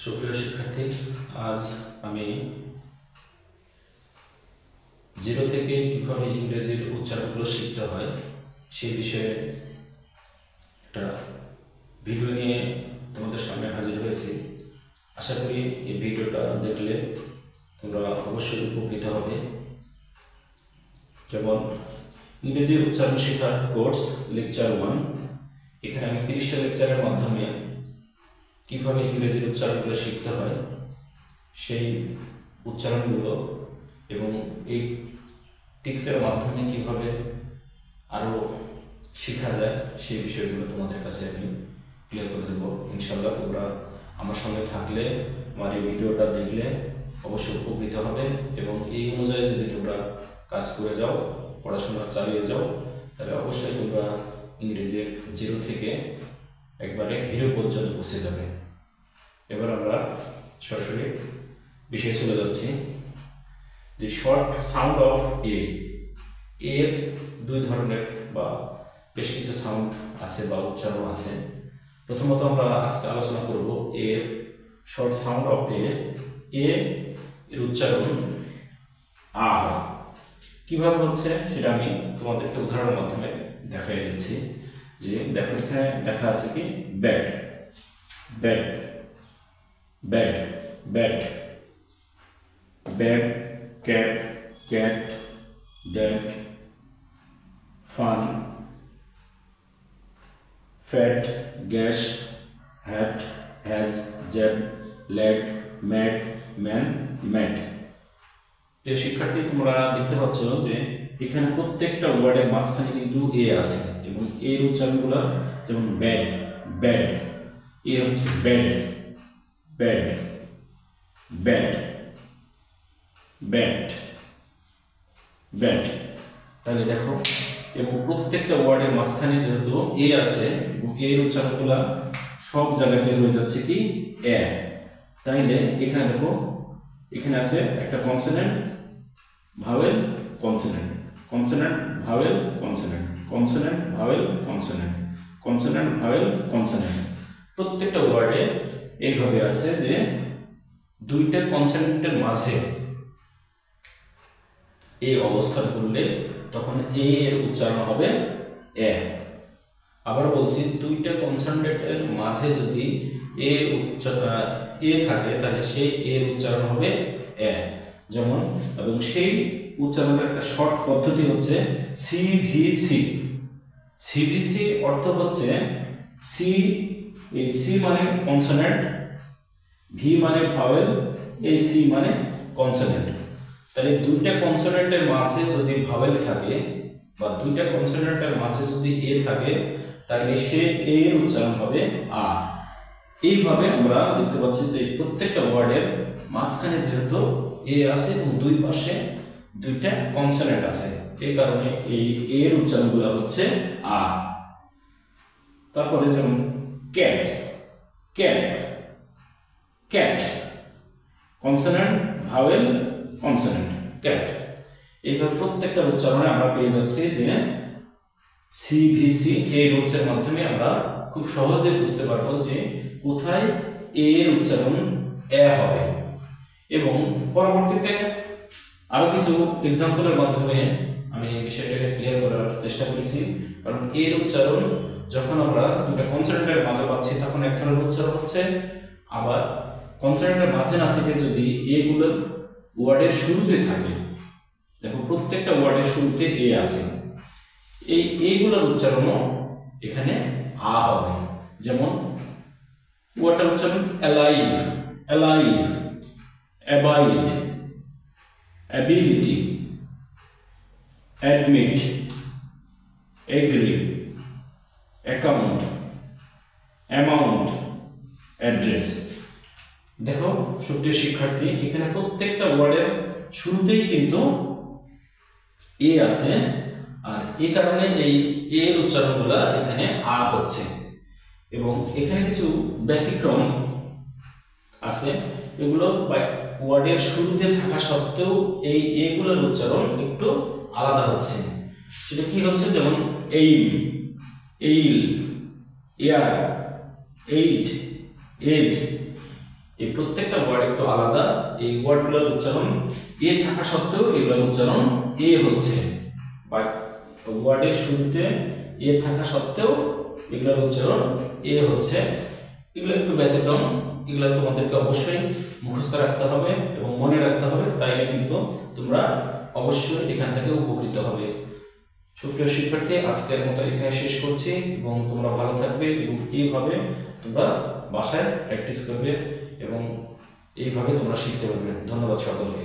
সুপ্রিয় শিক্ষার্থী, আজ আমি জিরো থেকে কিভাবে ইংরেজির উচ্চারণগুলো শিখতে হয় সেই বিষয়ে একটা ভিডিও নিয়ে তোমাদের সামনে হাজির হয়েছি। আশা করি এই ভিডিওটা দেখলে তোমরা অবশ্যই উপকৃত হবে। যেমন ইংরেজি উচ্চারণ শেখার কোর্স লেকচার 1, এখানে আমি 30টা লেকচারের মাধ্যমে কীভাবে ইংরেজির উচ্চারণগুলো শিখতে হয় সেই উচ্চারণগুলো এবং এই টিক্সের মাধ্যমে কীভাবে আরও শেখা যায় সেই বিষয়গুলো তোমাদের কাছে আমি ক্লিয়ার করে দেবো। ইনশাআল্লাহ তোমরা আমার সঙ্গে থাকলে, আমার এই ভিডিওটা দেখলে অবশ্যই উপকৃত হবে এবং এই অনুযায়ী যদি তোমরা কাজ করে যাও, পড়াশোনা চালিয়ে যাও, তাহলে অবশ্যই তোমরা ইংরেজির জিরো থেকে একবারে হিরো পর্যন্ত পৌঁছে যাবে। এবার আমরা সরাসরি বিষয়ে চলে যাচ্ছি যে শর্ট সাউন্ড অফ এর দুই ধরনের বা বেশ কিছু সাউন্ড আছে বা উচ্চারণ আছে। প্রথমত আমরা আজকে আলোচনা করব এর শর্ট সাউন্ড অফ এর উচ্চারণ আ হয়। কিভাবে হচ্ছে সেটা আমি তোমাদেরকে উদাহরণের মাধ্যমে দেখাই দিচ্ছি। যে দেখো এখানে দেখা আছে কি bat, bat, bat, bat, bat, cat, cat, that, fun, fat, gas, hat, has, jab, lad, mat, man, mat. প্রিয় শিক্ষার্থী, তোমরা দেখতে পাচ্ছ যে এখানে প্রত্যেকটা ওয়ার্ডের মাঝখানে কিন্তু এ আছে এবং এর উচ্চারণগুলো যেমন ব্যাড, ব্যাড, এ হচ্ছে bad, bad, bad, bat, bat. তাহলে দেখো, এবং প্রত্যেকটা ওয়ার্ডের মাঝখানে যেহেতু এ আছে এবং এর উচ্চারণগুলো সব জায়গাতে হয়ে যাচ্ছে কি এ। তাইলে এখানে দেখো, এখানে আছে একটা consonant, vowel, consonant, consonant, vowel, consonant, consonant, vowel, consonant, consonant, vowel, consonant. প্রত্যেকটা ওয়ার্ডে এইভাবে আছে যে দুইটা কনসোনেন্টের মাঝে এ অবস্থান করলে তখন এ এর উচ্চারণ হবে এ। আবার বলছি, দুইটা কনসোনেন্টের মাঝে যদি এ থাকে তাহলে সেই এর উচ্চারণ হবে এ। যেমন, এবং সেই উচ্চারণের একটা শর্ট পদ্ধতি হচ্ছে সিভিসি। সিভিসি অর্থ হচ্ছে সি, এই সি মানে কনসোনেন্ট, ভি মানে ভাওয়েল, এই সি মানে কনসোনেন্ট। তাহলে দুইটা কনসোনেন্টের মাঝে যদি ভাওয়েল থাকে বা দুইটা কনসোনেন্টের মাঝে যদি এ থাকে তাহলে সে এর উচ্চারণ হবে আ। এইভাবে আমরা দেখতে পাচ্ছি যে প্রত্যেকটা ওয়ার্ডের মাঝখানে যেহেতু এ আছে এবং দুই পাশে দুইটা কনসোনেন্ট আছে, এই কারণে এই এর উচ্চারণগুলো হচ্ছে আ। তারপরে যেমন cat, cat, cat, consonant, vowel, consonant, cat. এইভাবে প্রত্যেকটা উচ্চারণে আমরা পেয়ে যাচ্ছি যে সিভিসি এই রুলসের মাধ্যমে আমরা খুব সহজে বুঝতে পারবো যে কোথায় এর উচ্চারণ এ হবে। এবং পরবর্তীতে আরো কিছু এক্সাম্পলের মাধ্যমে আমি বিষয়টাকে ক্লিয়ার করার চেষ্টা করেছি। কারণ এর উচ্চারণ যখন আমরা দুটো কনসোনেন্টের মাঝে পাচ্ছি তখন এক ধরনের উচ্চারণ হচ্ছে, আবার কনসোনেন্টের মাঝে না থেকে যদি এগুলো ওয়ার্ডের শুরুতে থাকে, দেখো প্রত্যেকটা ওয়ার্ডের শুরুতে এ আছে, এই এইগুলোর উচ্চারণও এখানে আ হবে। যেমন ওয়ার্ডটার উচ্চারণ alive, alive, abide, ability, admit, agree, account, amount, address. দেখো সুপ্রিয় শিক্ষার্থী, এখানে প্রত্যেকটা ওয়ার্ডের শুরুতেই কিন্তু এ আছে, আর এই কারণে এই এর উচ্চারণগুলো এখানে আ হচ্ছে। এবং এখানে কিছু ব্যতিক্রম আছে, এগুলো ওয়ার্ডের শুরুতে থাকা সত্ত্বেও এই এগুলোর উচ্চারণ একটু আলাদা হচ্ছে। সেটা কি হচ্ছে? যেমন এইম, এইল, এয়ার, এইট, এজ, এই প্রত্যেকটা ওয়ার্ড একটু আলাদা। এই ওয়ার্ডগুলোর উচ্চারণ এ থাকা সত্ত্বেও এগুলোর উচ্চারণ এ হচ্ছে, বা ওয়ার্ডের শুরুতে এ থাকা সত্ত্বেও এগুলোর উচ্চারণ এ হচ্ছে। এগুলো একটু ব্যতিক্রম, এগুলো তোমাদেরকে অবশ্যই মুখস্থ রাখতে হবে এবং মনে রাখতে হবে, তাইলে কিন্তু তোমরা অবশ্যই এখান থেকে উপকৃত হবে। সুপ্রিয় শিক্ষার্থী, আজকের মতো এখানে শেষ করছি এবং তোমরা ভালো থাকবে এবং এইভাবে তোমরা বাসায় প্র্যাকটিস করবে এবং এইভাবে তোমরা শিখতে পারবে। ধন্যবাদ সকলকে।